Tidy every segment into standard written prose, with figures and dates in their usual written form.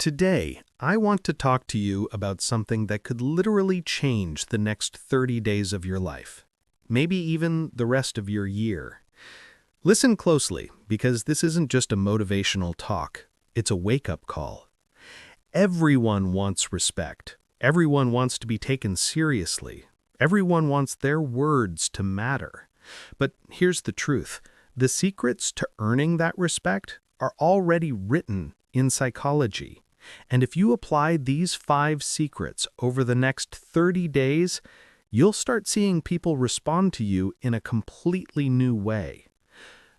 Today, I want to talk to you about something that could literally change the next 30 days of your life, maybe even the rest of your year. Listen closely, because this isn't just a motivational talk, it's a wake-up call. Everyone wants respect. Everyone wants to be taken seriously. Everyone wants their words to matter. But here's the truth. The secrets to earning that respect are already written in psychology. And if you apply these 5 secrets over the next 30 days, you'll start seeing people respond to you in a completely new way.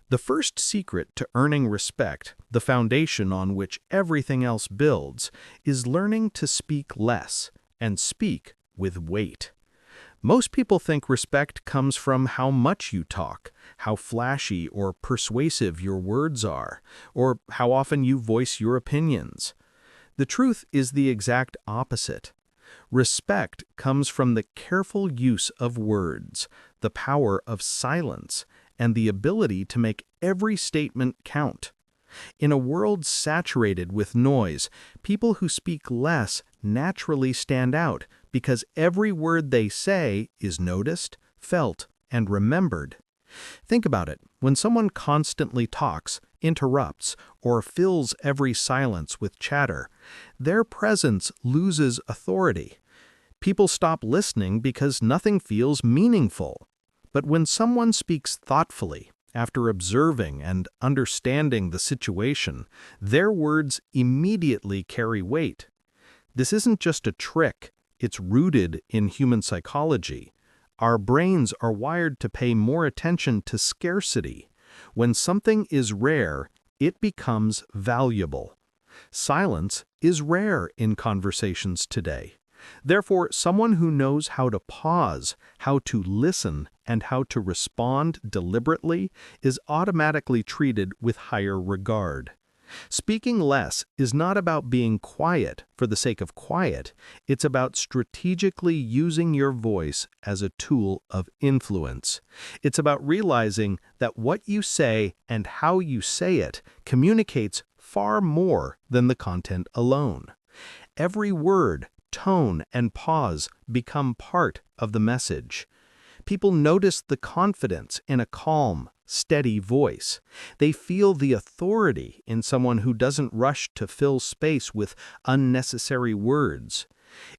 The first secret to earning respect, the foundation on which everything else builds, is learning to speak less and speak with weight. Most people think respect comes from how much you talk, how flashy or persuasive your words are, or how often you voice your opinions. The truth is the exact opposite. Respect comes from the careful use of words, the power of silence, and the ability to make every statement count. In a world saturated with noise, people who speak less naturally stand out because every word they say is noticed, felt, and remembered. Think about it. When someone constantly talks, interrupts, or fills every silence with chatter, their presence loses authority. People stop listening because nothing feels meaningful. But when someone speaks thoughtfully, after observing and understanding the situation, their words immediately carry weight. This isn't just a trick, it's rooted in human psychology. Our brains are wired to pay more attention to scarcity. When something is rare, it becomes valuable. Silence is rare in conversations today. Therefore, someone who knows how to pause, how to listen, and how to respond deliberately is automatically treated with higher regard. Speaking less is not about being quiet for the sake of quiet. It's about strategically using your voice as a tool of influence. It's about realizing that what you say and how you say it communicates far more than the content alone. Every word, tone, and pause become part of the message. People notice the confidence in a calm, steady voice. They feel the authority in someone who doesn't rush to fill space with unnecessary words.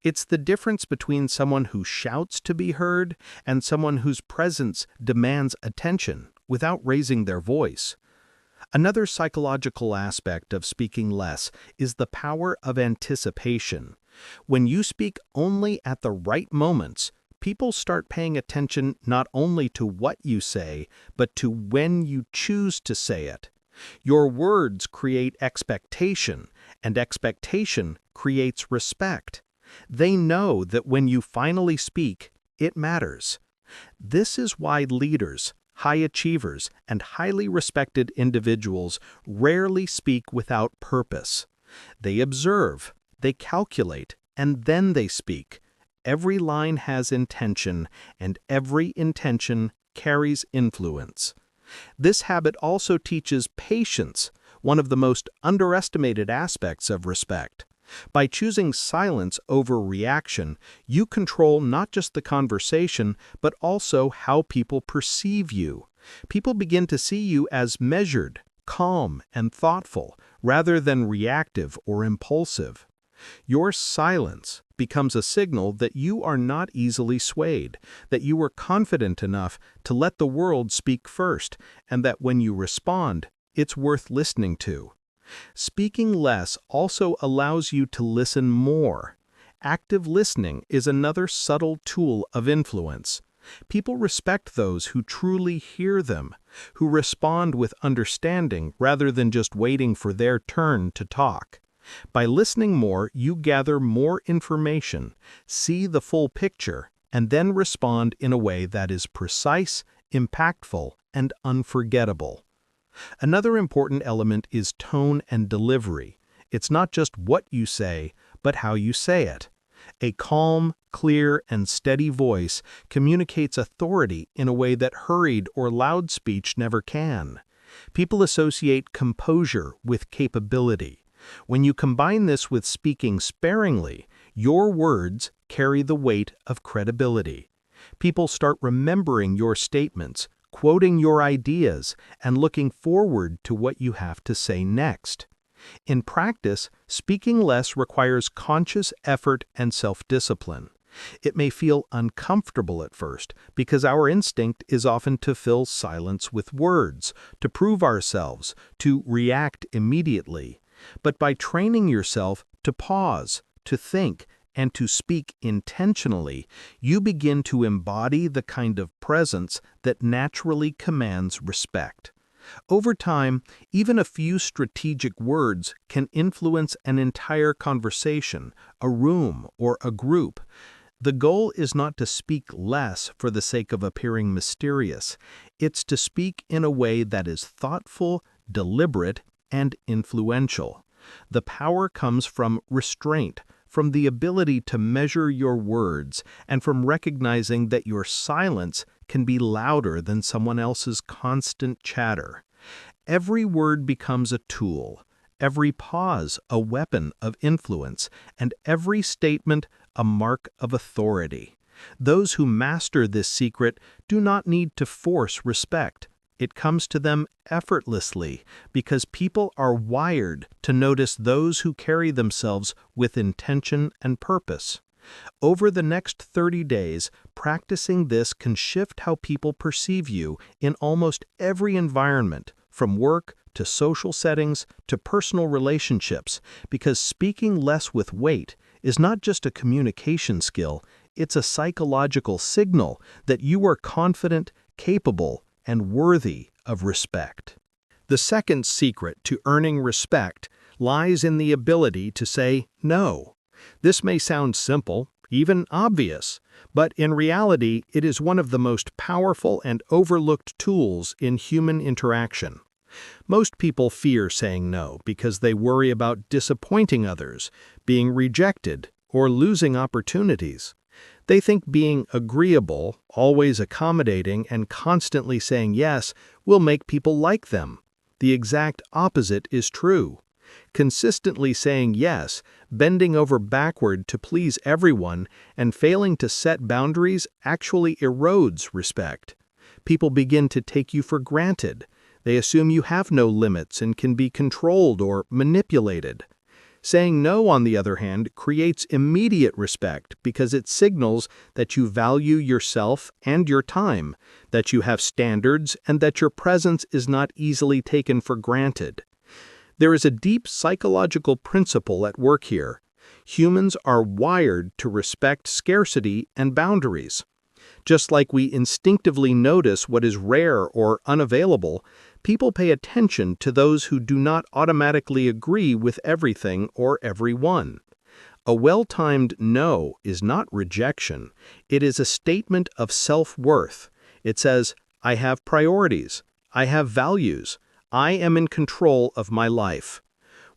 It's the difference between someone who shouts to be heard and someone whose presence demands attention without raising their voice. Another psychological aspect of speaking less is the power of anticipation. When you speak only at the right moments, people start paying attention not only to what you say, but to when you choose to say it. Your words create expectation, and expectation creates respect. They know that when you finally speak, it matters. This is why leaders, high achievers, and highly respected individuals rarely speak without purpose. They observe, they calculate, and then they speak. Every line has intention, and every intention carries influence. This habit also teaches patience, one of the most underestimated aspects of respect. By choosing silence over reaction, you control not just the conversation, but also how people perceive you. People begin to see you as measured, calm, and thoughtful, rather than reactive or impulsive. Your silence becomes a signal that you are not easily swayed, that you are confident enough to let the world speak first, and that when you respond, it's worth listening to. Speaking less also allows you to listen more. Active listening is another subtle tool of influence. People respect those who truly hear them, who respond with understanding rather than just waiting for their turn to talk. By listening more, you gather more information, see the full picture, and then respond in a way that is precise, impactful, and unforgettable. Another important element is tone and delivery. It's not just what you say, but how you say it. A calm, clear, and steady voice communicates authority in a way that hurried or loud speech never can. People associate composure with capability. When you combine this with speaking sparingly, your words carry the weight of credibility. People start remembering your statements, quoting your ideas, and looking forward to what you have to say next. In practice, speaking less requires conscious effort and self-discipline. It may feel uncomfortable at first because our instinct is often to fill silence with words, to prove ourselves, to react immediately. But by training yourself to pause, to think, and to speak intentionally, you begin to embody the kind of presence that naturally commands respect. Over time, even a few strategic words can influence an entire conversation, a room, or a group. The goal is not to speak less for the sake of appearing mysterious. It's to speak in a way that is thoughtful, deliberate, and influential. The power comes from restraint, from the ability to measure your words, and from recognizing that your silence can be louder than someone else's constant chatter. Every word becomes a tool, every pause a weapon of influence, and every statement a mark of authority. Those who master this secret do not need to force respect. It comes to them effortlessly because people are wired to notice those who carry themselves with intention and purpose. Over the next 30 days, practicing this can shift how people perceive you in almost every environment, from work to social settings to personal relationships, because speaking less with weight is not just a communication skill, it's a psychological signal that you are confident, capable, and worthy of respect. The second secret to earning respect lies in the ability to say no. This may sound simple, even obvious, but in reality it is one of the most powerful and overlooked tools in human interaction. Most people fear saying no because they worry about disappointing others, being rejected, or losing opportunities. They think being agreeable, always accommodating, and constantly saying yes will make people like them. The exact opposite is true. Consistently saying yes, bending over backward to please everyone, and failing to set boundaries actually erodes respect. People begin to take you for granted. They assume you have no limits and can be controlled or manipulated. Saying no, on the other hand, creates immediate respect because it signals that you value yourself and your time, that you have standards, and that your presence is not easily taken for granted. There is a deep psychological principle at work here. Humans are wired to respect scarcity and boundaries. Just like we instinctively notice what is rare or unavailable, people pay attention to those who do not automatically agree with everything or everyone. A well-timed no is not rejection. It is a statement of self-worth. It says, I have priorities. I have values. I am in control of my life.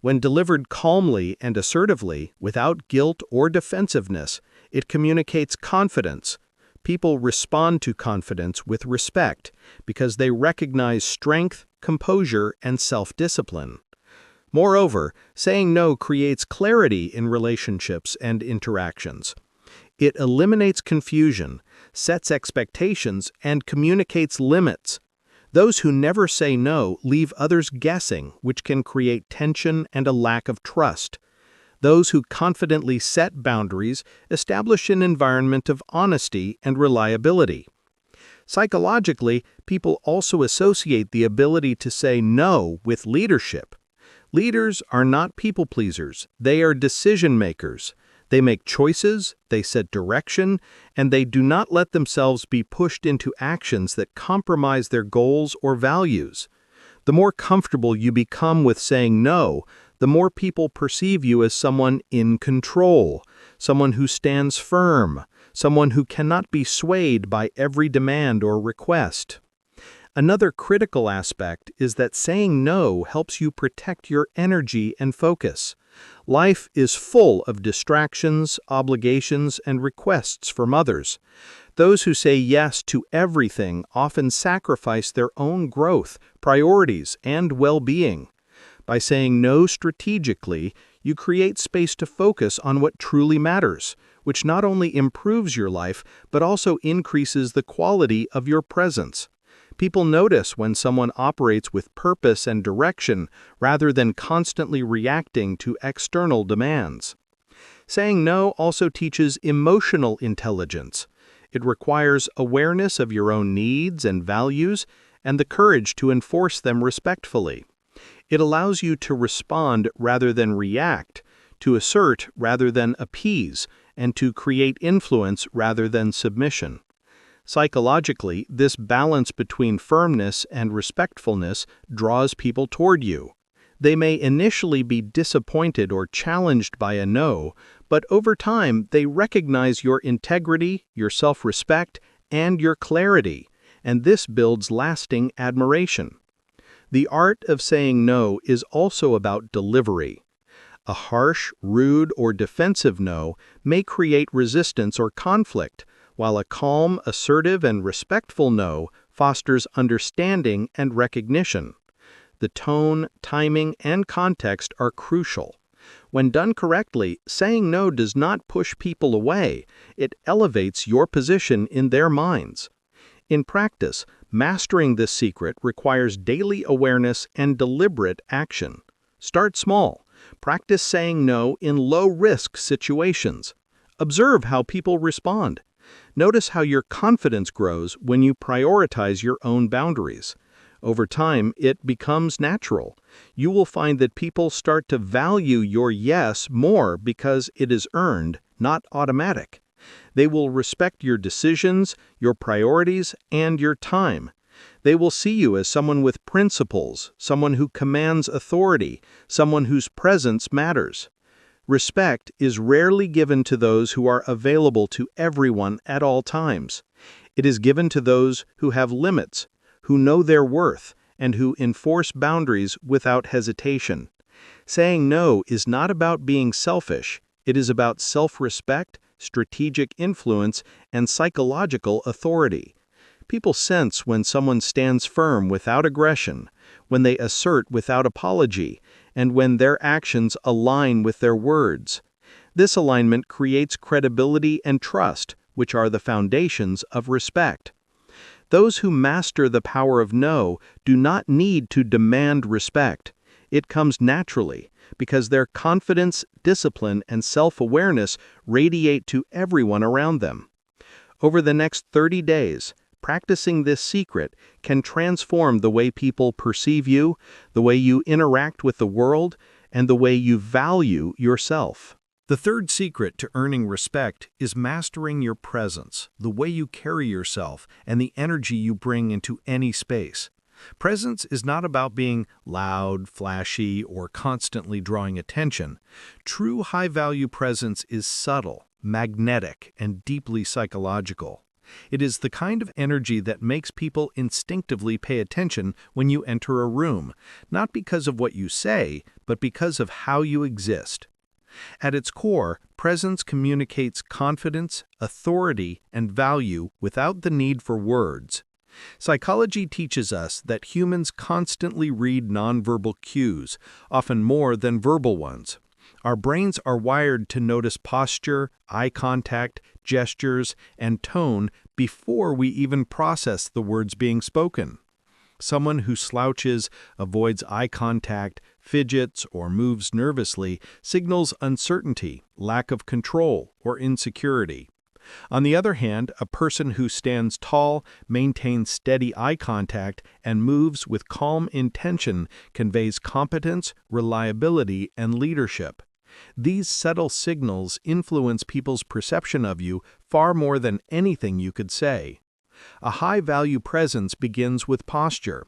When delivered calmly and assertively, without guilt or defensiveness, it communicates confidence. People respond to confidence with respect because they recognize strength, composure, and self-discipline. Moreover, saying no creates clarity in relationships and interactions. It eliminates confusion, sets expectations, and communicates limits. Those who never say no leave others guessing, which can create tension and a lack of trust. Those who confidently set boundaries establish an environment of honesty and reliability. Psychologically, people also associate the ability to say no with leadership. Leaders are not people pleasers, they are decision makers. They make choices, they set direction, and they do not let themselves be pushed into actions that compromise their goals or values. The more comfortable you become with saying no, the more people perceive you as someone in control, someone who stands firm, someone who cannot be swayed by every demand or request. Another critical aspect is that saying no helps you protect your energy and focus. Life is full of distractions, obligations, and requests from others. Those who say yes to everything often sacrifice their own growth, priorities, and well-being. By saying no strategically, you create space to focus on what truly matters, which not only improves your life, but also increases the quality of your presence. People notice when someone operates with purpose and direction rather than constantly reacting to external demands. Saying no also teaches emotional intelligence. It requires awareness of your own needs and values and the courage to enforce them respectfully. It allows you to respond rather than react, to assert rather than appease, and to create influence rather than submission. Psychologically, this balance between firmness and respectfulness draws people toward you. They may initially be disappointed or challenged by a no, but over time they recognize your integrity, your self-respect, and your clarity, and this builds lasting admiration. The art of saying no is also about delivery. A harsh, rude, or defensive no may create resistance or conflict, while a calm, assertive, and respectful no fosters understanding and recognition. The tone, timing, and context are crucial. When done correctly, saying no does not push people away, it elevates your position in their minds. In practice, mastering this secret requires daily awareness and deliberate action. Start small. Practice saying no in low-risk situations. Observe how people respond. Notice how your confidence grows when you prioritize your own boundaries. Over time, it becomes natural. You will find that people start to value your yes more because it is earned, not automatic. They will respect your decisions, your priorities, and your time. They will see you as someone with principles, someone who commands authority, someone whose presence matters. Respect is rarely given to those who are available to everyone at all times. It is given to those who have limits, who know their worth, and who enforce boundaries without hesitation. Saying no is not about being selfish. It is about self-respect, strategic influence, and psychological authority. People sense when someone stands firm without aggression, when they assert without apology, and when their actions align with their words. This alignment creates credibility and trust, which are the foundations of respect. Those who master the power of no do not need to demand respect. It comes naturally, because their confidence, discipline, and self-awareness radiate to everyone around them. Over the next 30 days, practicing this secret can transform the way people perceive you, the way you interact with the world, and the way you value yourself. The third secret to earning respect is mastering your presence, the way you carry yourself, and the energy you bring into any space. Presence is not about being loud, flashy, or constantly drawing attention. True high-value presence is subtle, magnetic, and deeply psychological. It is the kind of energy that makes people instinctively pay attention when you enter a room, not because of what you say, but because of how you exist. At its core, presence communicates confidence, authority, and value without the need for words. Psychology teaches us that humans constantly read nonverbal cues, often more than verbal ones. Our brains are wired to notice posture, eye contact, gestures, and tone before we even process the words being spoken. Someone who slouches, avoids eye contact, fidgets, or moves nervously signals uncertainty, lack of control, or insecurity. On the other hand, a person who stands tall, maintains steady eye contact, and moves with calm intention conveys competence, reliability, and leadership. These subtle signals influence people's perception of you far more than anything you could say. A high-value presence begins with posture.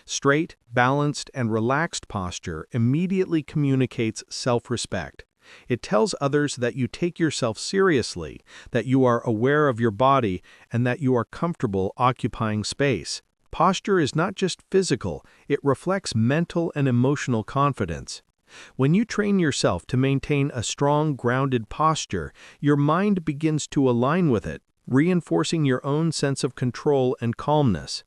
Straight, balanced, and relaxed posture immediately communicates self-respect. It tells others that you take yourself seriously, that you are aware of your body, and that you are comfortable occupying space. Posture is not just physical, it reflects mental and emotional confidence. When you train yourself to maintain a strong, grounded posture, your mind begins to align with it, reinforcing your own sense of control and calmness.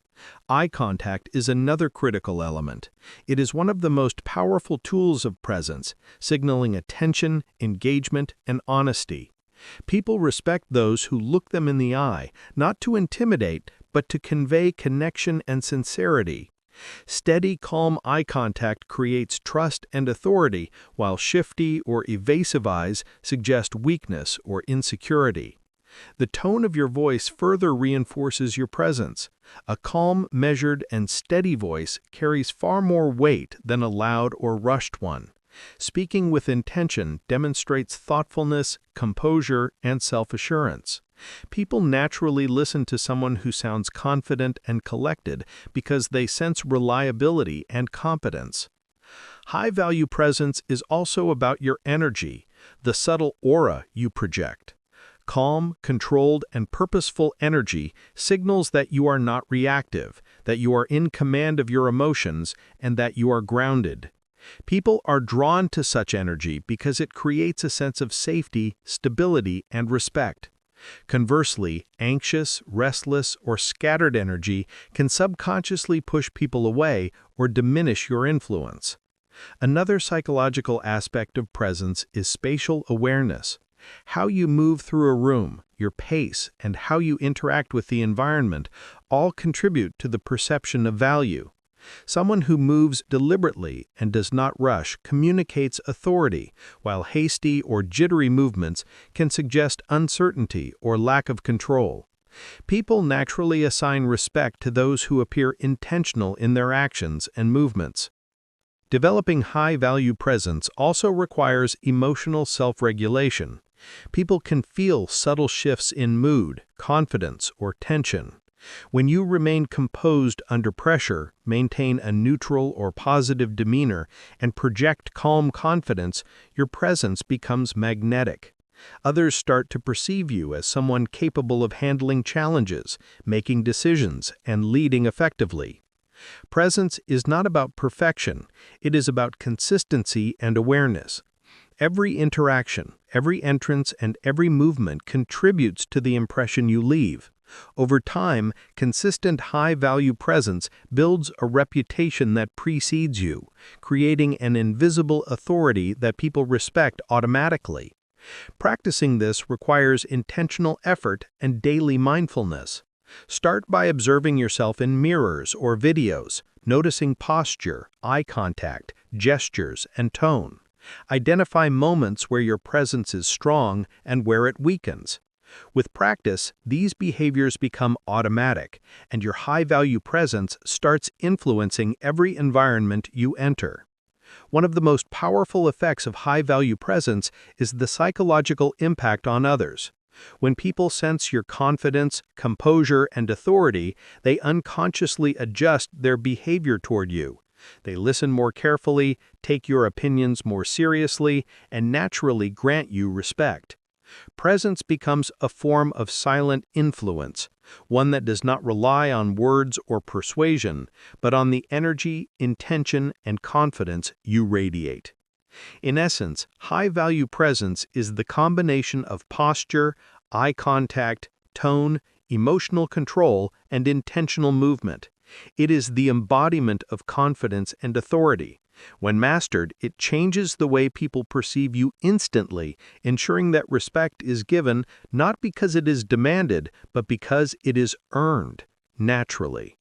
Eye contact is another critical element. It is one of the most powerful tools of presence, signaling attention, engagement, and honesty. People respect those who look them in the eye, not to intimidate, but to convey connection and sincerity. Steady, calm eye contact creates trust and authority, while shifty or evasive eyes suggest weakness or insecurity. The tone of your voice further reinforces your presence. A calm, measured, and steady voice carries far more weight than a loud or rushed one. Speaking with intention demonstrates thoughtfulness, composure, and self-assurance. People naturally listen to someone who sounds confident and collected because they sense reliability and competence. High-value presence is also about your energy, the subtle aura you project. Calm, controlled, and purposeful energy signals that you are not reactive, that you are in command of your emotions, and that you are grounded. People are drawn to such energy because it creates a sense of safety, stability, and respect. Conversely, anxious, restless, or scattered energy can subconsciously push people away or diminish your influence. Another psychological aspect of presence is spatial awareness. How you move through a room, your pace, and how you interact with the environment all contribute to the perception of value. Someone who moves deliberately and does not rush communicates authority, while hasty or jittery movements can suggest uncertainty or lack of control. People naturally assign respect to those who appear intentional in their actions and movements. Developing high-value presence also requires emotional self-regulation. People can feel subtle shifts in mood, confidence, or tension. When you remain composed under pressure, maintain a neutral or positive demeanor, and project calm confidence, your presence becomes magnetic. Others start to perceive you as someone capable of handling challenges, making decisions, and leading effectively. Presence is not about perfection, it is about consistency and awareness. Every interaction, every entrance, and every movement contributes to the impression you leave. Over time, consistent high-value presence builds a reputation that precedes you, creating an invisible authority that people respect automatically. Practicing this requires intentional effort and daily mindfulness. Start by observing yourself in mirrors or videos, noticing posture, eye contact, gestures, and tone. Identify moments where your presence is strong and where it weakens. With practice, these behaviors become automatic, and your high-value presence starts influencing every environment you enter. One of the most powerful effects of high-value presence is the psychological impact on others. When people sense your confidence, composure, and authority, they unconsciously adjust their behavior toward you. They listen more carefully, take your opinions more seriously, and naturally grant you respect. Presence becomes a form of silent influence, one that does not rely on words or persuasion, but on the energy, intention, and confidence you radiate. In essence, high-value presence is the combination of posture, eye contact, tone, emotional control, and intentional movement. It is the embodiment of confidence and authority. When mastered, it changes the way people perceive you instantly, ensuring that respect is given not because it is demanded, but because it is earned naturally.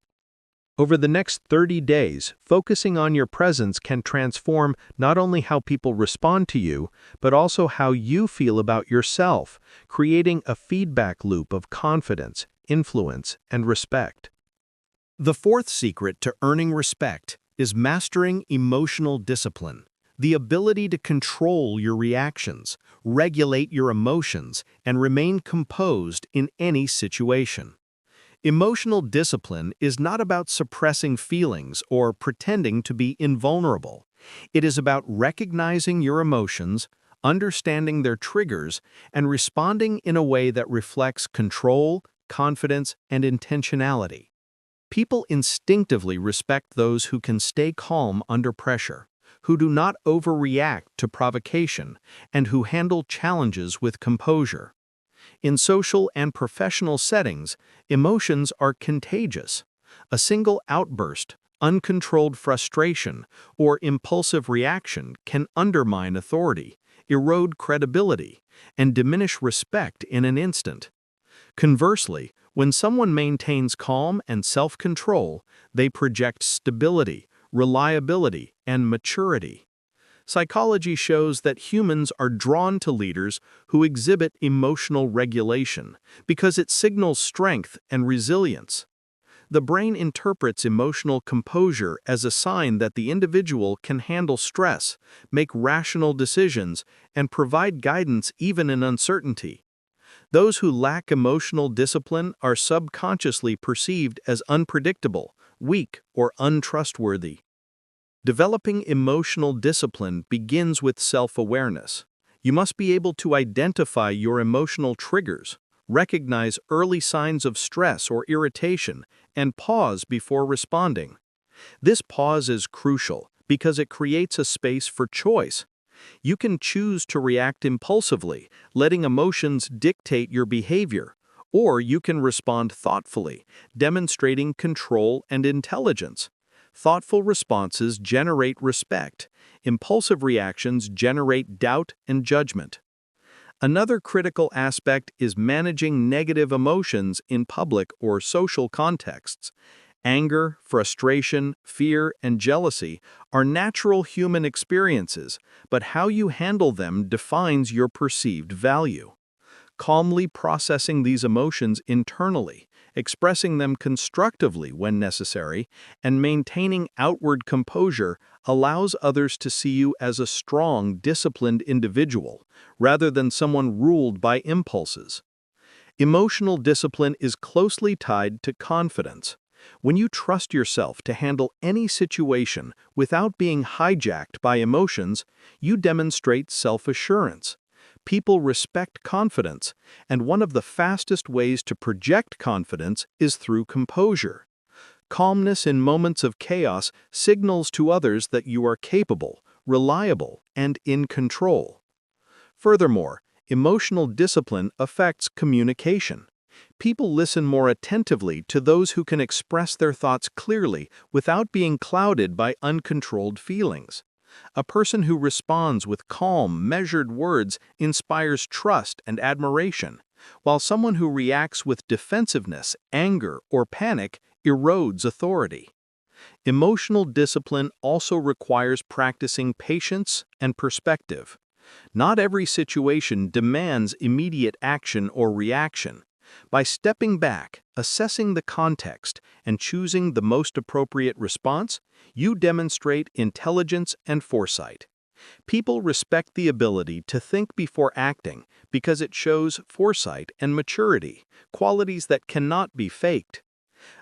Over the next 30 days, focusing on your presence can transform not only how people respond to you, but also how you feel about yourself, creating a feedback loop of confidence, influence, and respect. The fourth secret to earning respect is mastering emotional discipline, the ability to control your reactions, regulate your emotions, and remain composed in any situation. Emotional discipline is not about suppressing feelings or pretending to be invulnerable. It is about recognizing your emotions, understanding their triggers, and responding in a way that reflects control, confidence, and intentionality. People instinctively respect those who can stay calm under pressure, who do not overreact to provocation, and who handle challenges with composure. In social and professional settings, emotions are contagious. A single outburst, uncontrolled frustration, or impulsive reaction can undermine authority, erode credibility, and diminish respect in an instant. Conversely, when someone maintains calm and self-control, they project stability, reliability, and maturity. Psychology shows that humans are drawn to leaders who exhibit emotional regulation because it signals strength and resilience. The brain interprets emotional composure as a sign that the individual can handle stress, make rational decisions, and provide guidance even in uncertainty. Those who lack emotional discipline are subconsciously perceived as unpredictable, weak, or untrustworthy. Developing emotional discipline begins with self-awareness. You must be able to identify your emotional triggers, recognize early signs of stress or irritation, and pause before responding. This pause is crucial because it creates a space for choice. You can choose to react impulsively, letting emotions dictate your behavior, or you can respond thoughtfully, demonstrating control and intelligence. Thoughtful responses generate respect. Impulsive reactions generate doubt and judgment. Another critical aspect is managing negative emotions in public or social contexts. Anger, frustration, fear, and jealousy are natural human experiences, but how you handle them defines your perceived value. Calmly processing these emotions internally, expressing them constructively when necessary, and maintaining outward composure allows others to see you as a strong, disciplined individual, rather than someone ruled by impulses. Emotional discipline is closely tied to confidence. When you trust yourself to handle any situation without being hijacked by emotions, you demonstrate self-assurance. People respect confidence, and one of the fastest ways to project confidence is through composure. Calmness in moments of chaos signals to others that you are capable, reliable, and in control. Furthermore, emotional discipline affects communication. People listen more attentively to those who can express their thoughts clearly without being clouded by uncontrolled feelings. A person who responds with calm, measured words inspires trust and admiration, while someone who reacts with defensiveness, anger, or panic erodes authority. Emotional discipline also requires practicing patience and perspective. Not every situation demands immediate action or reaction. By stepping back, assessing the context, and choosing the most appropriate response, you demonstrate intelligence and foresight. People respect the ability to think before acting because it shows foresight and maturity, qualities that cannot be faked.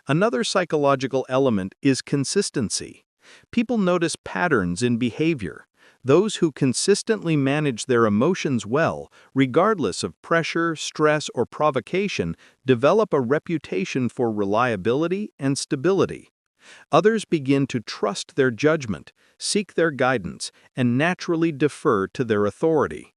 Another psychological element is consistency. People notice patterns in behavior. Those who consistently manage their emotions well, regardless of pressure, stress, or provocation, develop a reputation for reliability and stability. Others begin to trust their judgment, seek their guidance, and naturally defer to their authority.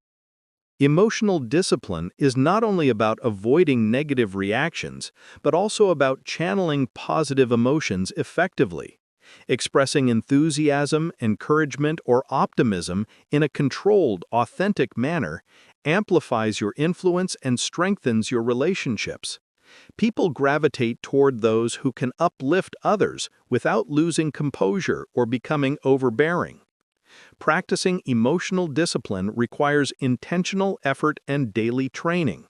Emotional discipline is not only about avoiding negative reactions, but also about channeling positive emotions effectively. Expressing enthusiasm, encouragement, or optimism in a controlled, authentic manner amplifies your influence and strengthens your relationships. People gravitate toward those who can uplift others without losing composure or becoming overbearing. Practicing emotional discipline requires intentional effort and daily training.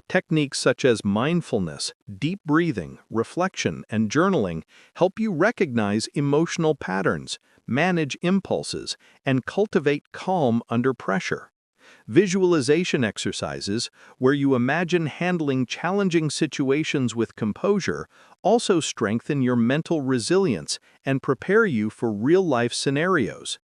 Techniques such as mindfulness, deep breathing, reflection, and journaling help you recognize emotional patterns, manage impulses, and cultivate calm under pressure. Visualization exercises, where you imagine handling challenging situations with composure, also strengthen your mental resilience and prepare you for real-life scenarios.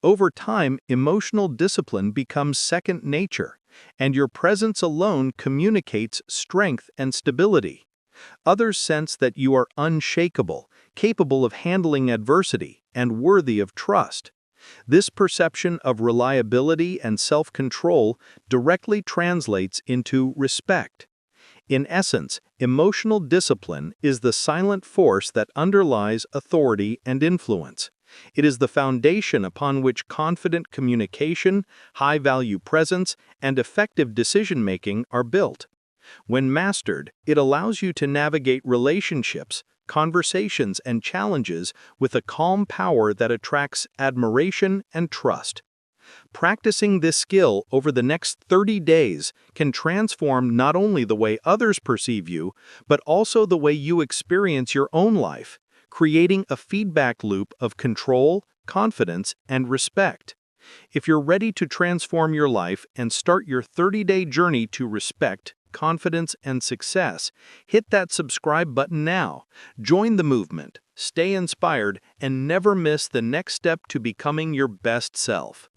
Over time, emotional discipline becomes second nature, and your presence alone communicates strength and stability. Others sense that you are unshakable, capable of handling adversity, and worthy of trust. This perception of reliability and self-control directly translates into respect. In essence, emotional discipline is the silent force that underlies authority and influence. It is the foundation upon which confident communication, high-value presence, and effective decision-making are built. When mastered, it allows you to navigate relationships, conversations, and challenges with a calm power that attracts admiration and trust. Practicing this skill over the next 30 days can transform not only the way others perceive you, but also the way you experience your own life, creating a feedback loop of control, confidence, and respect. If you're ready to transform your life and start your 30-day journey to respect, confidence, and success, hit that subscribe button now. Join the movement, stay inspired, and never miss the next step to becoming your best self.